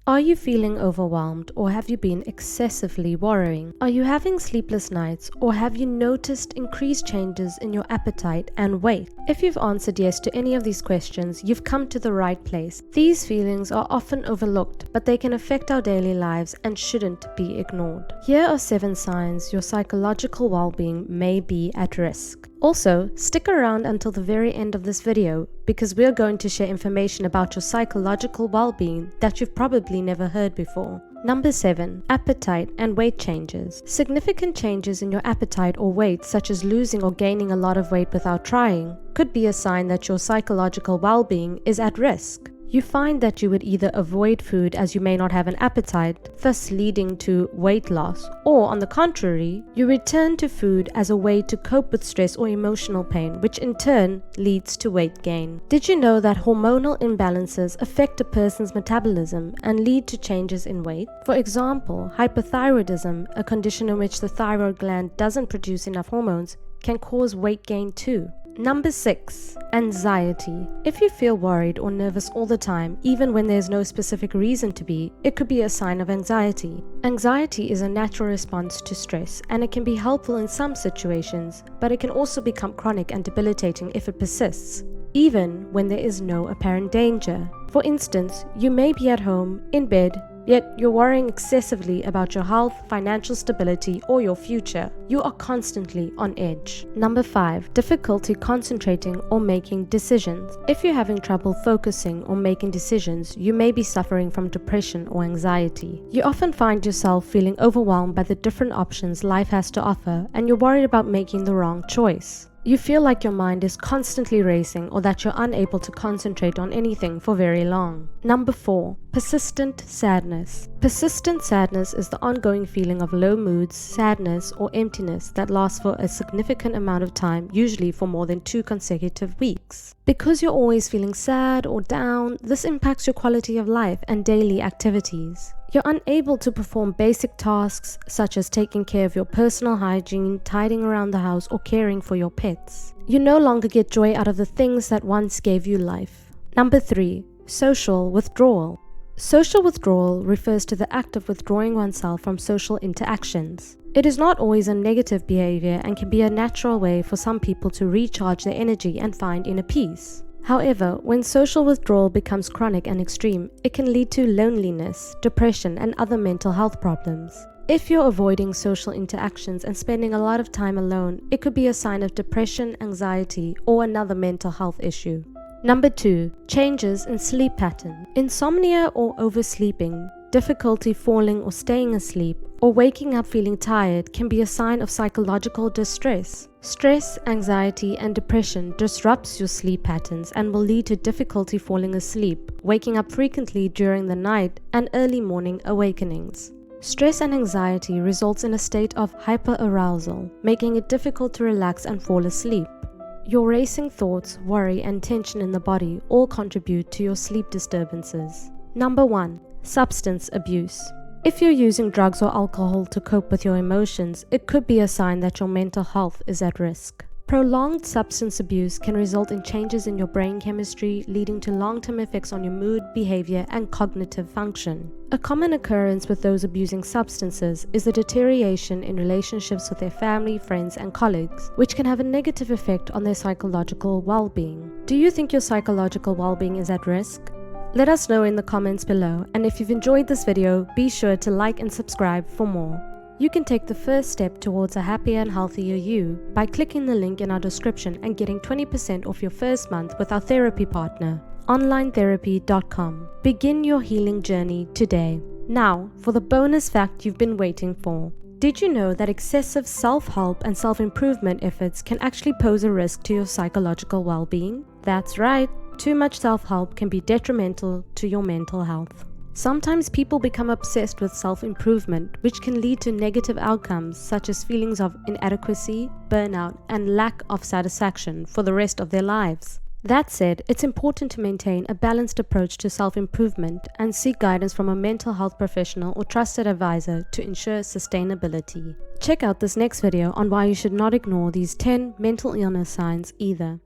Are you feeling overwhelmed, or have you been excessively worrying? Are you having sleepless nights, or have you noticed increased changes in your appetite and weight? If you've answered yes to any of these questions, you've come to the right place. These feelings are often overlooked, but they can affect our daily lives and shouldn't be ignored. Here are 7 signs your psychological well-being may be at risk. Also, stick around until the very end of this video because we're going to share information about your psychological well-being that you've probably never heard before. Number 7. Appetite and weight changes. Significant changes in your appetite or weight, such as losing or gaining a lot of weight without trying, could be a sign that your psychological well-being is at risk. You find that you would either avoid food as you may not have an appetite, thus leading to weight loss, or on the contrary, you return to food as a way to cope with stress or emotional pain, which in turn leads to weight gain. Did you know that hormonal imbalances affect a person's metabolism and lead to changes in weight? For example, hypothyroidism, a condition in which the thyroid gland doesn't produce enough hormones, can cause weight gain too. Number 6. Anxiety. If you feel worried or nervous all the time, even when there's no specific reason to be, it could be a sign of anxiety. Anxiety is a natural response to stress, and it can be helpful in some situations, but it can also become chronic and debilitating if it persists, even when there is no apparent danger. For instance, you may be at home, in bed, yet you're worrying excessively about your health, financial stability, or your future. You are constantly on edge. Number 5. Difficulty concentrating or making decisions. If you're having trouble focusing or making decisions, you may be suffering from depression or anxiety. You often find yourself feeling overwhelmed by the different options life has to offer, and you're worried about making the wrong choice. You feel like your mind is constantly racing or that you're unable to concentrate on anything for very long. Number 4. Persistent sadness. Persistent sadness is the ongoing feeling of low moods, sadness, or emptiness that lasts for a significant amount of time, usually for more than 2 consecutive weeks. Because you're always feeling sad or down, this impacts your quality of life and daily activities. You're unable to perform basic tasks such as taking care of your personal hygiene, tidying around the house, or caring for your pets. You no longer get joy out of the things that once gave you life. Number 3. Social withdrawal. Social withdrawal refers to the act of withdrawing oneself from social interactions. It is not always a negative behavior and can be a natural way for some people to recharge their energy and find inner peace. However, when social withdrawal becomes chronic and extreme, it can lead to loneliness, depression, and other mental health problems. If you're avoiding social interactions and spending a lot of time alone, it could be a sign of depression, anxiety, or another mental health issue. Number 2. Changes in sleep pattern. Insomnia or oversleeping, difficulty falling or staying asleep, or waking up feeling tired can be a sign of psychological distress. Stress, anxiety, and depression disrupts your sleep patterns and will lead to difficulty falling asleep, waking up frequently during the night, and early morning awakenings. Stress and anxiety results in a state of hyperarousal, making it difficult to relax and fall asleep. Your racing thoughts, worry, and tension in the body all contribute to your sleep disturbances. Number 1. Substance abuse. If you're using drugs or alcohol to cope with your emotions, it could be a sign that your mental health is at risk. Prolonged substance abuse can result in changes in your brain chemistry, leading to long-term effects on your mood, behavior, and cognitive function. A common occurrence with those abusing substances is the deterioration in relationships with their family, friends, and colleagues, which can have a negative effect on their psychological well-being. Do you think your psychological well-being is at risk? Let us know in the comments below, and if you've enjoyed this video, be sure to like and subscribe for more. You can take the first step towards a happier and healthier you by clicking the link in our description and getting 20% off your first month with our therapy partner, onlinetherapy.com. Begin your healing journey today. Now, for the bonus fact you've been waiting for. Did you know that excessive self-help and self-improvement efforts can actually pose a risk to your psychological well-being? That's right. Too much self-help can be detrimental to your mental health. Sometimes people become obsessed with self-improvement, which can lead to negative outcomes such as feelings of inadequacy, burnout, and lack of satisfaction for the rest of their lives. That said, it's important to maintain a balanced approach to self-improvement and seek guidance from a mental health professional or trusted advisor to ensure sustainability. Check out this next video on why you should not ignore these 10 mental illness signs either.